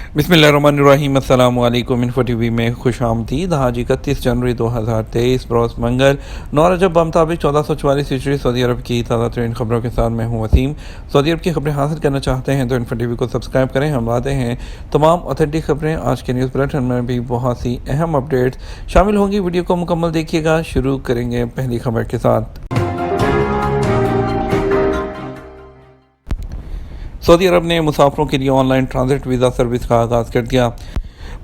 बिस्मिल्लाहिर्रहमानिर्रहीम। अस्सलाम वालेकुम। इन्फो टीवी में खुश आमदीद। आज 31 जनवरी 2023 बरोज़ मंगल 9 रजब बमुताबिक 1444 हिजरी सऊदी अरब की ताज़ा तरीन खबरों के साथ मैं हूँ वसीम। सऊदी अरब की खबरें हासिल करना चाहते हैं तो इन्फो टीवी को सब्सक्राइब करें। हम लाते हैं तमाम ऑथेंटिक खबरें। आज के न्यूज़ बुलेटिन में भी बहुत सी अहम अपडेट्स शामिल होंगी। वीडियो को मुकम्मल देखिएगा। शुरू करेंगे पहली खबर के साथ। सऊदी अरब ने मुसाफिरों के लिए ऑनलाइन ट्रांजिट वीज़ा सर्विस का आगाज़ कर दिया।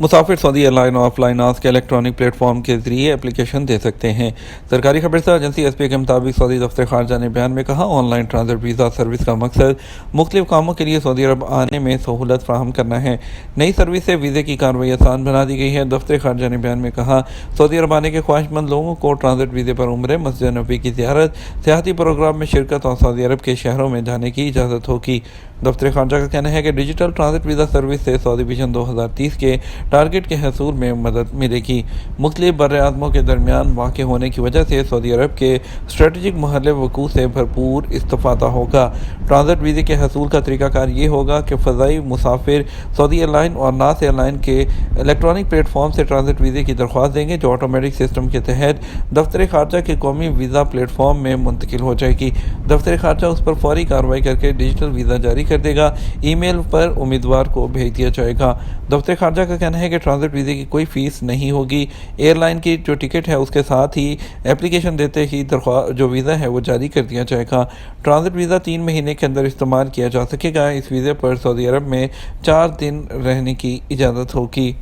मुसाफिर सऊदी एयरलाइन और फ्लाइनास के इलेक्ट्रॉनिक प्लेटफॉर्म के जरिए एप्लीकेशन दे सकते हैं। सरकारी खबरसार एजेंसी एसपी के मुताबिक सऊदी दफ्तर खारजा ने बयान में कहा, ऑनलाइन ट्रांजिट वीज़ा सर्विस का मकसद मुख्तलिफ कामों के लिए सऊदी अरब आने में सहूलत फराहम करना है। नई सर्विस से वीज़े की कार्रवाई आसान बना दी गई है। दफ्तर खारजा ने बयान में कहा, सऊदी अरब आने के ख्वाहिशमंद लोगों को ट्रांजिट वीज़े पर उम्र, मस्जिद नबी की ज़ियारत, सियाहती प्रोग्राम में शिरकत और सऊदी अरब के शहरों में जाने की इजाज़त होगी। दफ्तर खारजा का कहना है कि डिजिटल ट्रांजिट वीज़ा सर्विस से सऊदी विजन 2030 के टारगेट के हसूल में मदद मिलेगी। मुख्तलिफ बर्र-ए-आज़मों के दरमियान वाक़ होने की वजह से सऊदी अरब के स्ट्रेटजिक महल वक़ूफ़ से भरपूर इस्तिफ़ादा होगा। ट्रांजिट वीज़े के हसूल का तरीक़ाकार ये होगा कि फ़ज़ाई मुसाफिर सऊदी एयरलाइन और नास एयरलाइन के इलेक्ट्रॉनिक प्लेटफॉर्म से ट्रांजिट वीज़े की दरख्वास्त देंगे, जो ऑटोमेटिक सिस्टम के तहत दफ्तर खारजा के कौमी वीज़ा प्लेटफॉर्म में मुंतकिल हो जाएगी। दफ्तर खारजा उस पर फौरी कार्रवाई करके डिजिटल वीज़ा जारी कर देगा। ईमेल पर उम्मीदवार को भेज दिया जाएगा। दफ्तर खारजा का कहना है कि ट्रांजिट वीज़े की कोई फ़ीस नहीं होगी। एयरलाइन की जो टिकट है उसके साथ ही एप्लीकेशन देते ही जो वीज़ा है वो जारी कर दिया जाएगा। ट्रांजिट वीज़ा 3 महीने के अंदर इस्तेमाल किया जा सकेगा। इस वीज़े पर सऊदी अरब में 4 दिन रहने की इजाज़त होगी।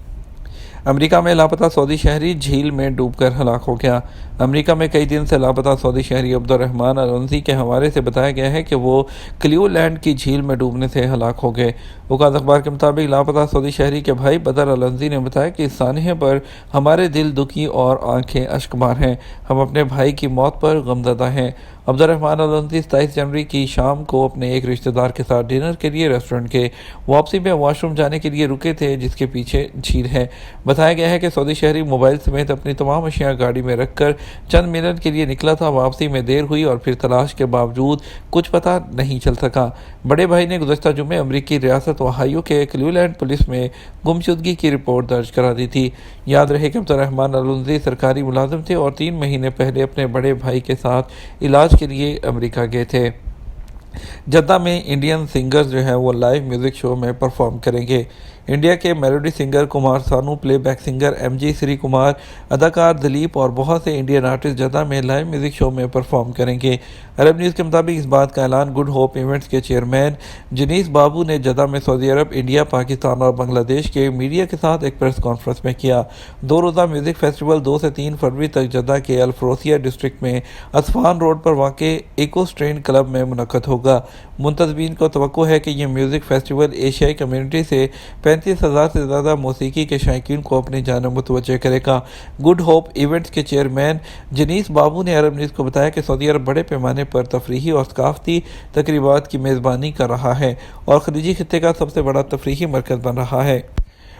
अमेरिका में लापता सऊदी शहरी झील में डूबकर हलाक हो गया। अमेरिका में कई दिन से लापता सऊदी शहरी अब्दुर्रहमान अल-अंसी के हवाले से बताया गया है कि वो क्लियोलैंड की झील में डूबने से हलाक हो गए। वकात अखबार के मुताबिक लापता सऊदी शहरी के भाई बदर अल-अंसी ने बताया कि इस सानहे पर हमारे दिल दुखी और आंखें अश्कबार हैं। हम अपने भाई की मौत पर गमज़दा हैं। अब्दुर्रहमान अल-अंसी 27 जनवरी की शाम को अपने एक रिश्तेदार के साथ डिनर के लिए रेस्टोरेंट के वापसी में वॉशरूम जाने के लिए रुके थे, जिसके पीछे झील है। बताया गया है कि सऊदी शहरी मोबाइल समेत अपनी तमाम अशिया गाड़ी में रखकर चंद मिनट के लिए निकला था। वापसी में देर हुई और फिर तलाश के बावजूद कुछ पता नहीं चल सका। बड़े भाई ने गुज़श्ता जुम्मे अमरीकी रियासत ओहायो के क्लियोलैंड पुलिस में गुमशुदगी की रिपोर्ट दर्ज करा दी थी। याद रहे कि अब्दुर्रहमान अल-अंसी सरकारी मुलाजिम थे और 3 महीने पहले अपने बड़े भाई के साथ इलाज के लिए अमेरिका गए थे। जद्दा में इंडियन सिंगर्स जो है वो लाइव म्यूज़िक शो में परफॉर्म करेंगे। इंडिया के melody singer Kumar Sanu, playback singer MG Shri Kumar, अदाकार दिलीप और बहुत से इंडियन आर्टिस्ट जद्दा में लाइव म्यूज़िक शो में परफॉर्म करेंगे। अरब न्यूज़ के मुताबिक इस बात का ऐलान गुड होप इवेंट्स के चेयरमैन जनीस बाबू ने जद्दा में सऊदी अरब, इंडिया, पाकिस्तान और बांग्लादेश के मीडिया के साथ एक प्रेस कॉन्फ्रेंस में किया। 2 रोज़ा म्यूज़िक फेस्टिवल 2 से 3 फरवरी तक जद्दा के अल-फरोसिया डिस्ट्रिक्ट में असफान रोड पर वाक़े इको स्ट्रेन क्लब में मुनक़्क़द होगा। मुंतज़मीन को तवक्को है कि यह म्यूज़िक फेस्टिवल एशियाई कम्युनिटी से 35,000 से ज़्यादा मौसीकी के शायकीन को अपनी जानिब मुतवज्जह करेगा। गुड होप इवेंट्स के चेयरमैन जनीस बाबू ने अरब न्यूज़ को बताया कि सऊदी अरब बड़े पैमाने पर तफरीही और सकाफ़ती तकरीबात की मेज़बानी कर रहा है और खलीजी खित्ते का सबसे बड़ा तफरीही मरकज़ बन रहा है।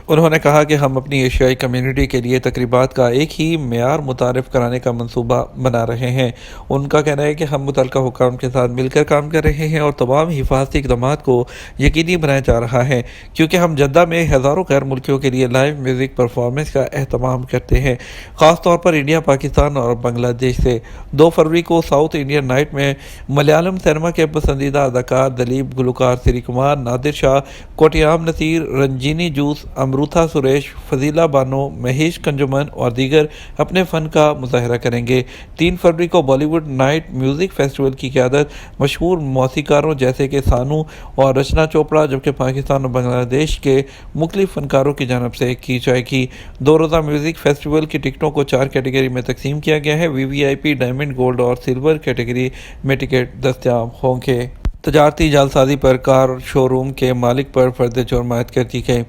उन्होंने कहा कि हम अपनी एशियाई कम्युनिटी के लिए तकरीबात का एक ही मेयार मुतारिफ कराने का मंसूबा बना रहे हैं। उनका कहना है कि हम मुतल्लिका हुकाम के साथ मिलकर काम कर रहे हैं और तमाम हिफाजती इक़दामात को यकीनी बनाया जा रहा है, क्योंकि हम जद्दा में हज़ारों गैर मुल्कियों के लिए लाइव म्यूज़िक परफॉर्मेंस का एहतमाम करते हैं, ख़ास तौर पर इंडिया, पाकिस्तान और बांग्लादेश से। 2 फरवरी को साउथ इंडियन नाइट में मलयालम सिनेमा के पसंदीदा अदाकार दिलीप, गुलकार श्री कुमार, नादिर शाह, कोटियाम नसीर, रंजीनी जूस, अमरूथा सुरेश, फजीला बानो, महेश कंजुमन और दीगर अपने फ़न का मुज़ाहरा करेंगे। 3 फरवरी को बॉलीवुड नाइट म्यूज़िक फेस्टिवल की क़यादत मशहूर मौसीकारों जैसे कि सानू और रचना चोपड़ा, जबकि पाकिस्तान और बांग्लादेश के मुख्तलिफ फ़नकारों की जानब से की जाएगी। 2 रोज़ा म्यूज़िक फेस्टिवल की टिकटों को 4 कैटेगरी में तकसीम किया गया है। VVIP, डायमंड, गोल्ड और सिल्वर कैटेगरी में टिकट दस्तयाब होंगे। तजारती जालसाजी पर कार शोरूम के मालिक पर फर्द जुर्म आयद कर दी गई।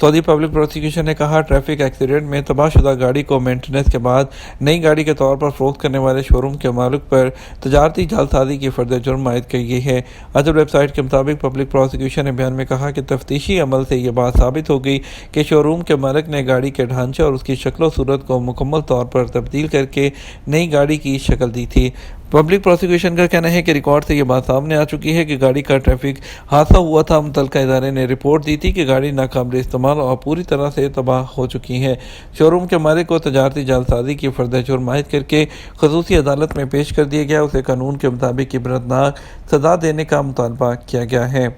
सऊदी पब्लिक प्रोसिक्यूशन ने कहा, ट्रैफिक एक्सीडेंट में तबाहशुदा गाड़ी को मेंटेनेंस के बाद नई गाड़ी के तौर पर फरोख्त करने वाले शोरूम के मालिक पर तजारती जालसाजी की फर्द जुर्म आयद की गई है। अदब वेबसाइट के मुताबिक पब्लिक प्रोसिक्यूशन ने बयान में कहा कि तफ्तीशी अमल से ये बात साबित हो गई कि शोरूम के मालिक ने गाड़ी के ढांचे और उसकी शक्ल सूरत को मुकम्मल तौर पर तब्दील करके नई गाड़ी की शक्ल दी थी। पब्लिक प्रोसिक्यूशन का कहना है कि रिकॉर्ड से ये बात सामने आ चुकी है कि गाड़ी का ट्रैफिक हादसा हुआ था। मुतल्लिका इदारे ने रिपोर्ट दी थी कि गाड़ी नाकाबिल इस्तेमाल और पूरी तरह से तबाह हो चुकी है। शोरूम के मालिक को तजारती जालसाजी की फर्द जुर्म आयद करके खसूसी अदालत में पेश कर दिया गया। उसे कानून के मुताबिक इबरतनाक सजा देने का मुतालबा किया गया है।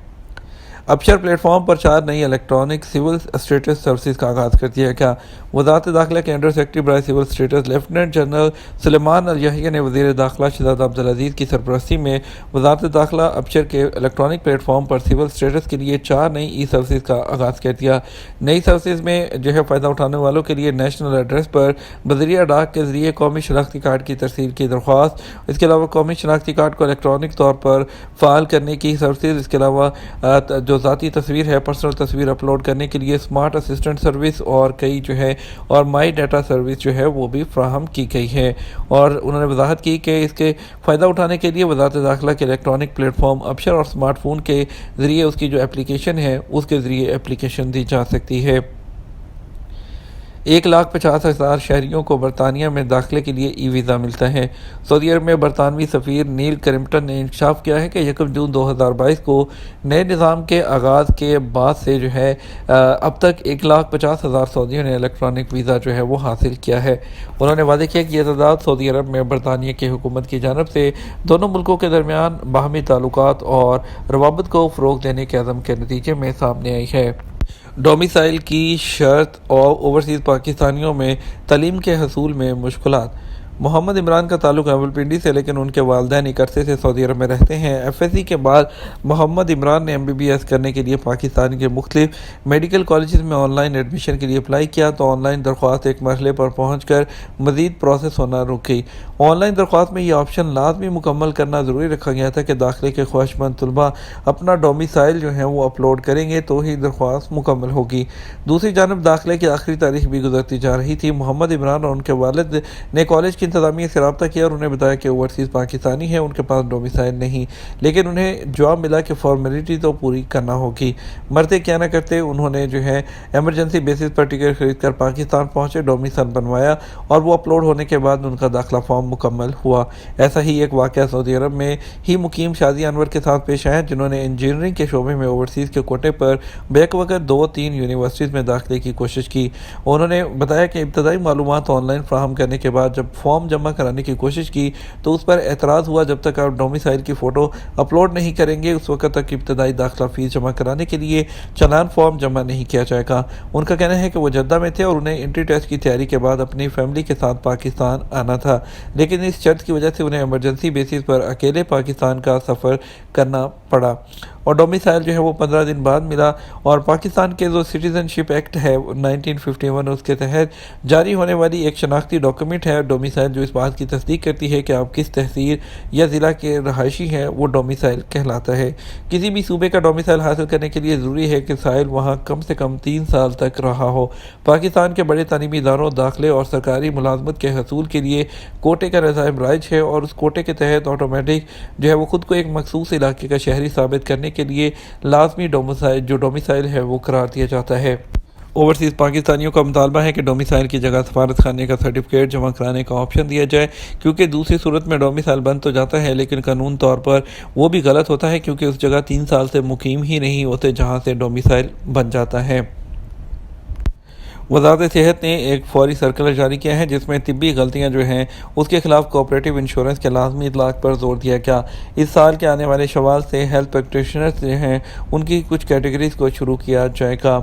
अपशर प्लेटफॉर्म पर 4 नई इलेक्ट्रॉनिक सिविल स्टेटस सर्विस का आगाज़ कर दिया गया। वज़ारत दाखिला के अंडर सेक्रेटरी बराए civil status lieutenant general Sulaiman al Yahya ने वज़ीर दाखिला शहजाद अब्दुल अजीज़ की सरपरस्ती में वज़ारत दाखिला अपशर के इलेक्ट्रॉनिक प्लेटफॉर्म पर सिविल स्टेटस के लिए 4 नई ई सर्विस का आगाज़ कर दिया। नई सर्विस में जो है फ़ायदा उठाने वालों के लिए नेशनल एड्रेस पर बज़रिया डाक के ज़रिए कौमी शनाख्ती कार्ड की तरसील की दरख्वास्त, इसके अलावा कौमी शनाख्ती कार्ड को इलेक्ट्रॉनिक तौर पर फ़ाल करने की सर्विस, इसके अलावा जो ज़ाती तस्वीर है पर्सनल तस्वीर अपलोड करने के लिए स्मार्ट असिस्टेंट सर्विस और कई जो है और माई डाटा सर्विस जो है वो भी फ्राहम की गई है। और उन्होंने वजाहत की कि इसके फ़ायदा उठाने के लिए वज़ारत दाखिला के इलेक्ट्रॉनिक प्लेटफॉर्म अपशर और स्मार्टफोन के ज़रिए उसकी जो एप्लीकेशन है उसके ज़रिए एप्लीकेशन दी जा सकती है। 1,50,000 शहरियों को बरतानिया में दाखिले के लिए ई वीज़ा मिलता है। सऊदी अरब में बरतानवी सफ़ीर नील करिम्पटन ने इंकशाफ किया है कि 1 जून 2022 को नए निज़ाम के आगाज़ के बाद से जो है अब तक 1,50,000 सऊदियों ने इलेक्ट्रॉनिक वीज़ा जो है वो हासिल किया है। उन्होंने वादे किया कि यह तादाद सऊदी अरब में बरतानिया की हुकूमत की जानब से दोनों मुल्कों के दरमियान बाहमी ताल्लुकात और रवाबत को फ़रोग़ देने के अज़म के नतीजे में सामने आई है। डोमिसाइल की शर्त और ओवरसीज़ पाकिस्तानियों में तालीम के हसूल में मुश्किलात। मोहम्मद इमरान का ताल्लुक रावलपिंडी से, लेकिन उनके वालिदैन एक अरसे से सऊदी अरब में रहते हैं। एफएससी के बाद मोहम्मद इमरान ने एमबीबीएस करने के लिए पाकिस्तान के मुख्तलिफ मेडिकल कॉलेज में ऑनलाइन एडमिशन के लिए अप्लाई किया तो ऑनलाइन दरख्वास्त एक मरहले पर पहुँच कर मज़ीद प्रोसेस होना रुक गई। ऑनलाइन दरख्वास्त में यह ऑप्शन लाजमी मुकम्मल करना ज़रूरी रखा गया था कि दाखिले के ख्वाहिशमंद तलबा अपना डोमिसाइल जो है वो अपलोड करेंगे तो ही दरख्वास्त मुकम्मल होगी। दूसरी जानब दाखिले की आखिरी तारीख भी गुजरती जा रही थी। मोहम्मद इमरान और उनके वालिद ने कॉलेज इंतज़ामिया से रब्ता किया और उन्हें बताया कि ओवरसीज़ पाकिस्तानी है, उनके पास डोमिसाइल नहीं, लेकिन उन्हें जवाब मिला कि फॉर्मेलिटी तो पूरी करना होगी। मरते क्या ना करते उन्होंने जो है एमरजेंसी बेसिस पर टिकट खरीद कर पाकिस्तान पहुँचे, डोमिसाइल बनवाया और वो अपलोड होने के बाद उनका दाखिला फॉर्म मुकम्मल हुआ। ऐसा ही एक वाक़या सऊदी अरब में ही मुकीम शाज़िया अनवर के साथ पेश आया, जिन्होंने इंजीनियरिंग के शोबे में ओवरसीज़ के कोटे पर बैक वक़्त 2-3 यूनिवर्सिटीज़ में दाखिले की कोशिश की। उन्होंने बताया कि इब्तदाई मालूमात ऑनलाइन फ्राहम करने के बाद जब फॉर्म जमा कराने की कोशिश की तो उस पर एतराज़ हुआ, जब तक आप डोमिसाइल की फ़ोटो अपलोड नहीं करेंगे उस वक्त तक इब्तदाई दाखिला फ़ीस जमा कराने के लिए चालान फॉर्म जमा नहीं किया जाएगा। उनका कहना है कि वो जद्दा में थे और उन्हें एंट्री टेस्ट की तैयारी के बाद अपनी फैमिली के साथ पाकिस्तान आना था, लेकिन इस शर्त की वजह से उन्हें एमरजेंसी बेसिस पर अकेले पाकिस्तान का सफ़र करना पड़ा और डोमिसाइल जो है वो 15 दिन बाद मिला। और पाकिस्तान के जो सिटीज़नशिप एक्ट है 1951 उसके तहत जारी होने वाली एक शनाख्ती डॉक्यूमेंट है डोमिसाइल, जो इस बात की तस्दीक करती है कि आप किस तहसील या ज़िला के रहायशी हैं, वो डोमिसाइल कहलाता है। किसी भी सूबे का डोमिसाइल हासिल करने के लिए ज़रूरी है कि साइल वहाँ कम से कम 3 साल तक रहा हो। पाकिस्तान के बड़े तालीमी इदारों, दाखिले और सरकारी मुलाजमत के हसूल के लिए कोटे का निज़ाम राइज है और उस कोटे के तहत ऑटोमेटिक जो है वो खुद को एक मखसूस इलाके का शहरी साबित करने के लिए लाजमी डोमिसाइल है वो करार दिया जाता है। ओवरसीज़ पाकिस्तानियों का मुतालबा है कि डोमिसाइल की जगह सफारत खाने का सर्टिफिकेट जमा कराने का ऑप्शन दिया जाए, क्योंकि दूसरी सूरत में डोमिसाइल बन तो जाता है लेकिन कानून तौर पर वो भी गलत होता है, क्योंकि उस जगह 3 साल से मुकीम ही नहीं होते जहाँ से डोमिसाइल बन जाता है। वज़ारत सेहत ने एक फौरी सर्कुलर जारी किया है जिसमें तिब्बी गलतियां जो हैं उसके खिलाफ कोऑपरेटिव इंश्योरेंस के लाजमी इतलाक़ पर जोर दिया गया। इस साल के आने वाले शवाल से हेल्थ प्रैक्टिशनर्स जो हैं उनकी कुछ कैटेगरीज़ को शुरू किया जाएगा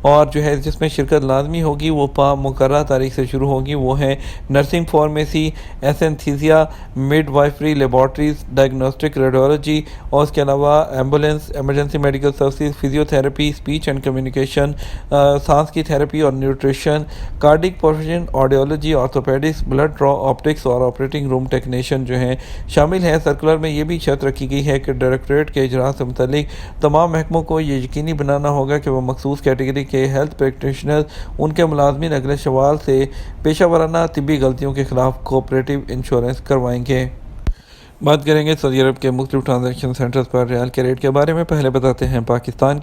और जो है जिसमें शिरकत लाजमी होगी वो मुकर्रर तारीख से शुरू होगी। वो है nursing, pharmacy, anaesthesia, midwifery, laboratories, diagnostic, radiology और उसके अलावा ambulance, emergency medical services, physiotherapy, speech and communication, सांस की थेरेपी और nutrition, cardiac profession, audiology, orthopaedics, blood draw, optics और ऑपरेटिंग रूम टेक्नीशियन जो हैं शामिल हैं। सर्कुलर में ये भी शर्त रखी गई है कि डायरेक्टरेट के इजरा से मुतल्लिक तमाम महकमों को ये यकीनी बनाना होगा कि वह मखसूस कैटेगरी के हेल्थ प्रैक्टिशनर्स उनके मुलाजमीन अगले शवाल से पेशा वराना तिब्बी गलतियों के खिलाफ कोऑपरेटिव इंश्योरेंस करवाएंगे। بات کریں گے سعودی عرب کے مختلف ٹرانزیکشن سینٹرز پر ریال کے ریٹ کے بارے میں۔ پہلے بتاتے ہیں پاکستان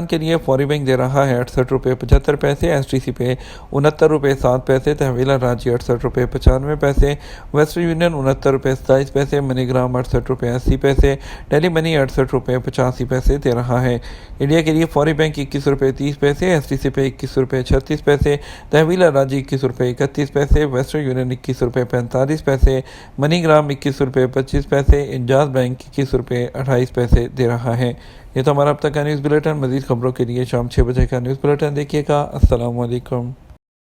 کے لیے فوری بینک دے رہا ہے 68 روپے 75 پیسے، ایس ٹی سی پہ 69 روپے 7 پیسے، تحویل راجی 68 روپے 95 پیسے، ویسٹرن یونین 69 روپے 27 پیسے، منی گرام 68 روپے 80 پیسے، ڈیلی منی 68 روپے 85 پیسے دے رہا ہے۔ انڈیا کے لیے فوری بینک 21 روپے 30 پیسے، ایس ٹی سی پہ 21 روپے 36 پیسے، تحویل راجی 21 روپے 31 پیسے، ویسٹرن یونین 21 روپے 45 پیسے، منی گرام 21 روپے 25 پیسے، انجاز بینک 21 روپے 28 پیسے دے رہا ہے۔ یہ تو ہمارا اب تک کا نیوز بلیٹن۔ مزید خبروں کے لیے شام 6 بجے کا نیوز بلیٹن دیکھیے گا۔ السلام علیکم۔